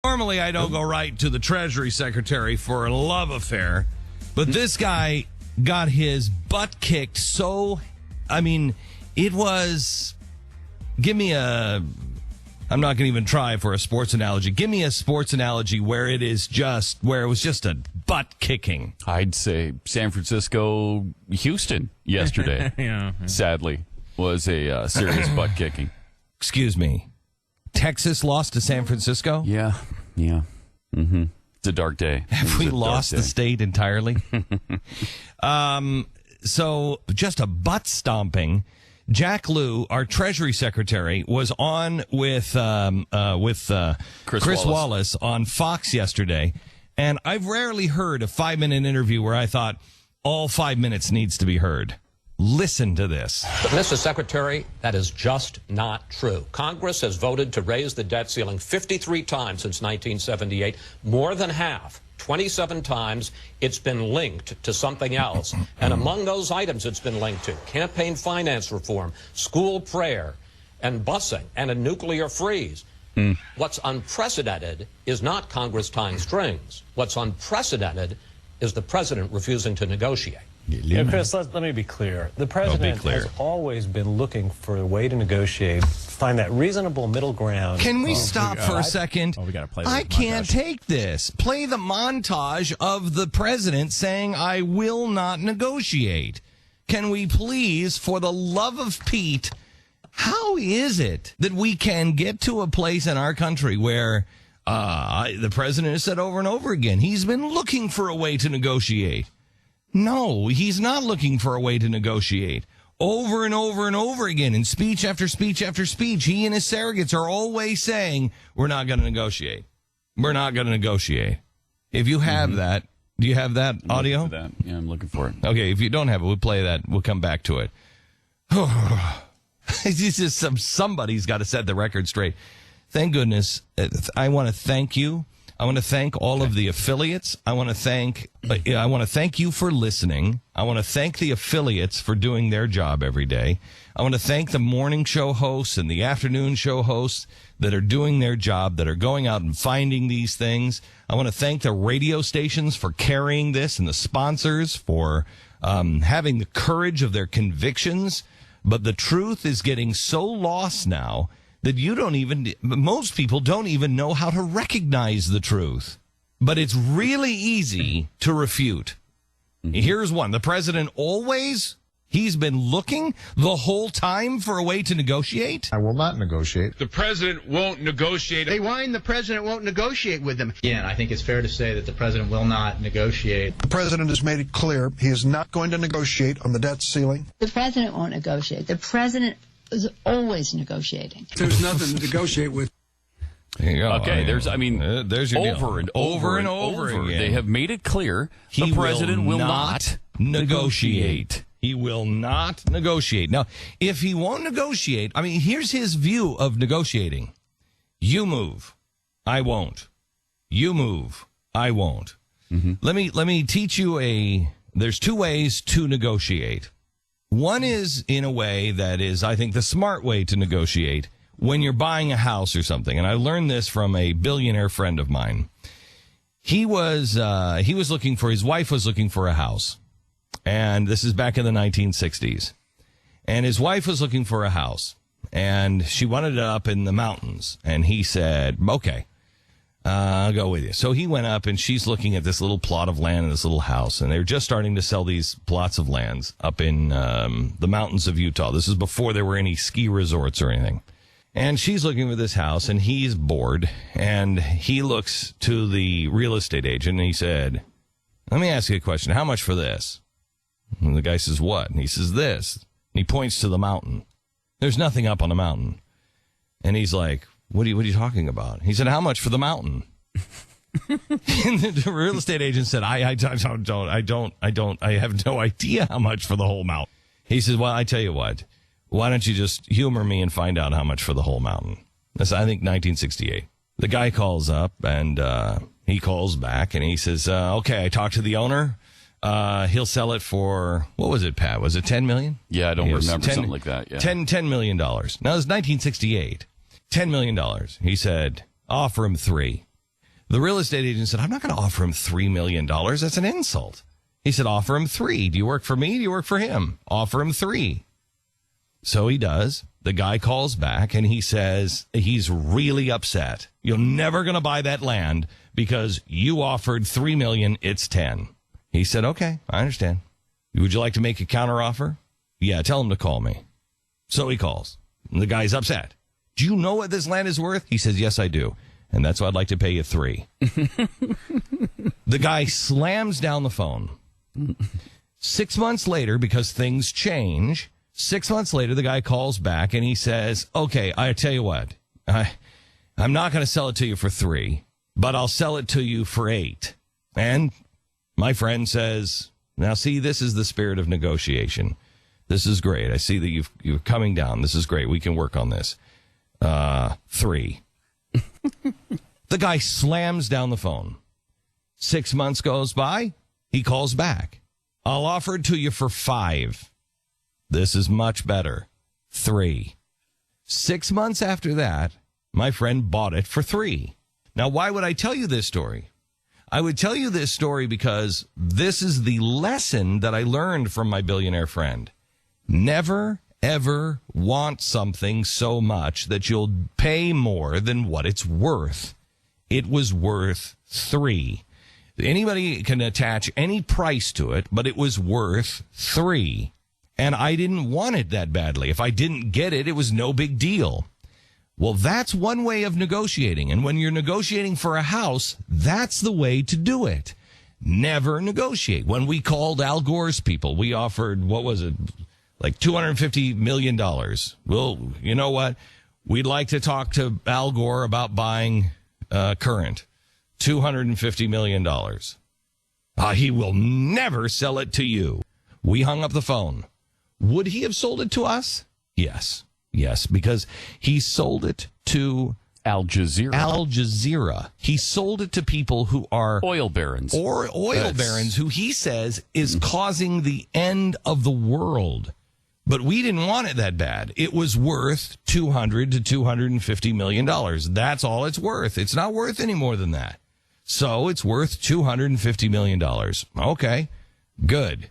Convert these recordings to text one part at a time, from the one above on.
Normally, I don't go right to the Treasury Secretary for a love affair, but this guy got his butt kicked so, it was, I'm not going to even try for a sports analogy. Give me a sports analogy where it was just a butt kicking. I'd say San Francisco, Houston yesterday, Yeah. sadly, was a serious butt kicking. Excuse me. Texas lost to San Francisco? Yeah. Mm-hmm. It's a dark day. Have we lost the state entirely? So just a butt stomping. Jack Lew, our Treasury Secretary, was on with Chris Wallace on Fox yesterday, and I've rarely heard a 5-minute interview where I thought all 5 minutes needs to be heard. Listen to this. But, Mr. Secretary, that is just not true. Congress has voted to raise the debt ceiling 53 times since 1978, more than half. 27 times it's been linked to something else. And among those items it's been linked to campaign finance reform, school prayer, and busing, and a nuclear freeze. What's unprecedented is not Congress tying strings. What's unprecedented is the president refusing to negotiate. Yeah, Chris, let me be clear. The president has always been looking for a way to negotiate, find that reasonable middle ground. Can we stop for a second? We gotta play the I montage. can't take this. Play the montage of the president saying, I will not negotiate. Can we please, for the love of Pete, how is it that we can get to a place in our country where the president has said over and over again, he's been looking for a way to negotiate. No, he's not looking for a way to negotiate. Over and over and over again, in speech after speech after speech, he and his surrogates are always saying, we're not going to negotiate. We're not going to negotiate. If you have that, do you have that audio? That. Yeah, I'm looking for it. Okay, if you don't have it, we'll play that. We'll come back to it. It's just somebody's got to set the record straight. Thank goodness. I want to thank you. I want to thank all of the affiliates. I want to thank you for listening. I want to thank the affiliates for doing their job every day. I want to thank the morning show hosts and the afternoon show hosts that are doing their job, that are going out and finding these things. I want to thank the radio stations for carrying this and the sponsors for having the courage of their convictions. But the truth is getting so lost now that most people don't even know how to recognize the truth. But it's really easy to refute. Here's one. The president he's been looking the whole time for a way to negotiate. I will not negotiate. The president won't negotiate. They whine the president won't negotiate with them. Yeah, and I think it's fair to say that the president will not negotiate. The president has made it clear he is not going to negotiate on the debt ceiling. The president won't negotiate. The president is always negotiating. There's nothing to negotiate with. There you go. Okay, there's your over deal. and over again. They have made it clear the president will not negotiate. He will not negotiate. Now, if he won't negotiate, here's his view of negotiating. You move, I won't. You move, I won't. Let me teach you there's two ways to negotiate. One is in a way that is, I think, the smart way to negotiate when you're buying a house or something. And I learned this from a billionaire friend of mine. His wife was looking for a house. And this is back in the 1960s. And his wife was looking for a house. And she wanted it up in the mountains. And he said, okay, I'll go with you. So he went up, and she's looking at this little plot of land and this little house. And they're just starting to sell these plots of lands up in the mountains of Utah. This is before there were any ski resorts or anything. And she's looking for this house, and he's bored. And he looks to the real estate agent, and he said, let me ask you a question. How much for this? And the guy says, what? And he says, this. And he points to the mountain. There's nothing up on the mountain. And he's like, what are you talking about? He said, how much for the mountain? And the real estate agent said, I have no idea how much for the whole mountain. He says, well, I tell you what, why don't you just humor me and find out how much for the whole mountain? That's, I think, 1968. The guy calls up, and he calls back, and he says, okay, I talked to the owner. He'll sell it for, what was it, Pat? Was it $10 million? Yeah, I don't remember something like that. Yeah. $10 million. Now, it was 1968. $10 million. He said, offer him $3 million. The real estate agent said, I'm not going to offer him $3 million. That's an insult. He said, offer him 3. Do you work for me? Do you work for him? Offer him 3. So he does. The guy calls back and he says he's really upset. You're never going to buy that land because you offered $3 million. It's 10. He said, okay, I understand. Would you like to make a counteroffer? Yeah, tell him to call me. So he calls. And the guy's upset. Do you know what this land is worth? He says, yes, I do. And that's why I'd like to pay you 3. The guy slams down the phone. 6 months later, because things change, 6 months later, the guy calls back and he says, okay, I tell you what, I'm not going to sell it to you for 3, but I'll sell it to you for 8. And my friend says, now see, this is the spirit of negotiation. This is great. I see that you're coming down. This is great. We can work on this. 3. The guy slams down the phone. 6 months goes by. He calls back. I'll offer it to you for 5. This is much better. 3. 6 months after that, my friend bought it for 3. Now, why would I tell you this story? I would tell you this story because this is the lesson that I learned from my billionaire friend. Never, ever want something so much that you'll pay more than what it's worth. It was worth 3. Anybody can attach any price to it, but it was worth 3. And I didn't want it that badly. If I didn't get it, it was no big deal. Well, that's one way of negotiating. And when you're negotiating for a house, that's the way to do it. Never negotiate. When we called Al Gore's people, we offered, what was it, like $250 million. Well, you know what? We'd like to talk to Al Gore about buying Current. $250 million. He will never sell it to you. We hung up the phone. Would he have sold it to us? Yes. Yes, because he sold it to Al Jazeera. He sold it to people who are oil barons. Or oil barons who he says is causing the end of the world. But we didn't want it that bad. It was worth $200 to $250 million. That's all it's worth. It's not worth any more than that. So it's worth $250 million. Okay, good.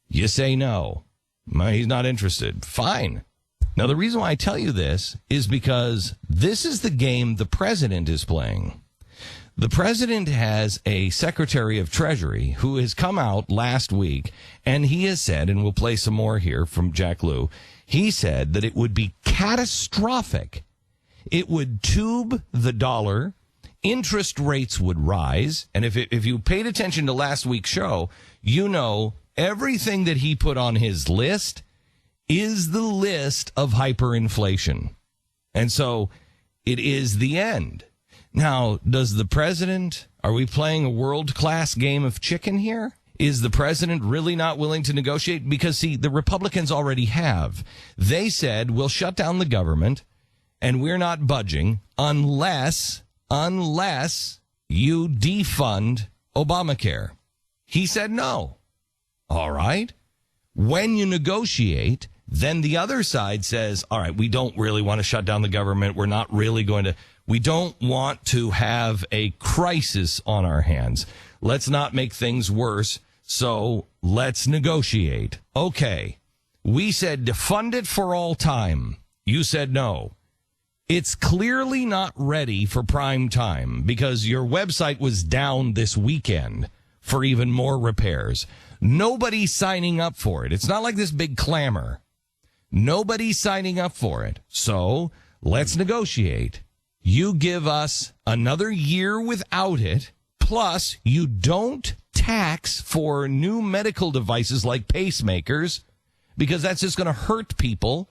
You say no. He's not interested. Fine. Now, the reason why I tell you this is because this is the game the president is playing. The president has a Secretary of Treasury who has come out last week, and he has said, and we'll play some more here from Jack Lew, he said that it would be catastrophic. It would tube the dollar, interest rates would rise, and if you paid attention to last week's show, you know everything that he put on his list is the list of hyperinflation. And so it is the end. Now, does the president, are we playing a world-class game of chicken here? Is the president really not willing to negotiate? Because, see, the Republicans already have. They said, we'll shut down the government, and we're not budging unless you defund Obamacare. He said no. All right. When you negotiate, then the other side says, all right, we don't really want to shut down the government. We're not really going to, we don't want to have a crisis on our hands. Let's not make things worse. So let's negotiate. Okay. We said defund it for all time. You said no. It's clearly not ready for prime time because your website was down this weekend for even more repairs. Nobody's signing up for it. It's not like this big clamor. Nobody's signing up for it. So let's negotiate. You give us another year without it, plus you don't tax for new medical devices like pacemakers, because that's just going to hurt people.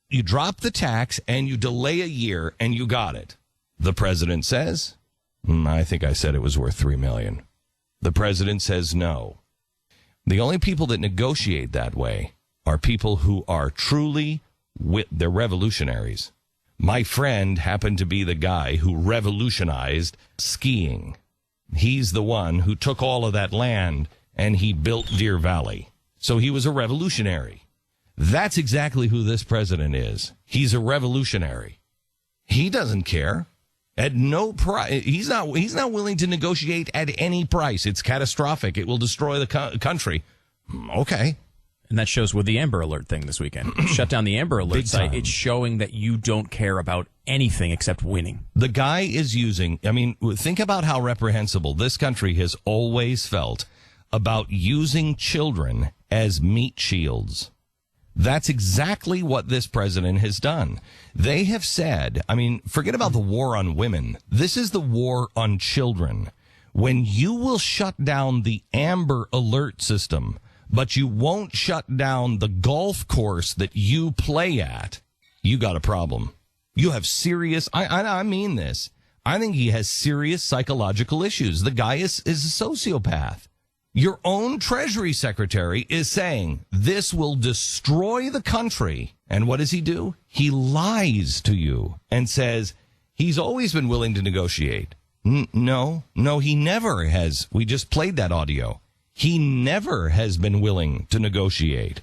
You drop the tax and you delay a year and you got it. The president says, I think I said it was worth $3 million. The president says no. The only people that negotiate that way are people who are truly, they're revolutionaries. My friend happened to be the guy who revolutionized skiing. He's the one who took all of that land and he built Deer Valley. So he was a revolutionary. That's exactly who this president is. He's a revolutionary. He doesn't care. At no price. He's not willing to negotiate at any price. It's catastrophic. It will destroy the country. Okay. And that shows with the Amber Alert thing this weekend. Shut down the Amber Alert site. It's showing that you don't care about anything except winning. The guy is using, think about how reprehensible this country has always felt about using children as meat shields. That's exactly what this president has done. They have said, forget about the war on women. This is the war on children. When you will shut down the Amber Alert system, but you won't shut down the golf course that you play at, you got a problem. You have serious, I mean this, I think he has serious psychological issues. The guy is a sociopath. Your own Treasury Secretary is saying this will destroy the country. And what does he do? He lies to you and says he's always been willing to negotiate. No, he never has. We just played that audio. He never has been willing to negotiate.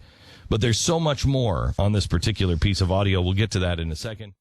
But there's so much more on this particular piece of audio. We'll get to that in a second.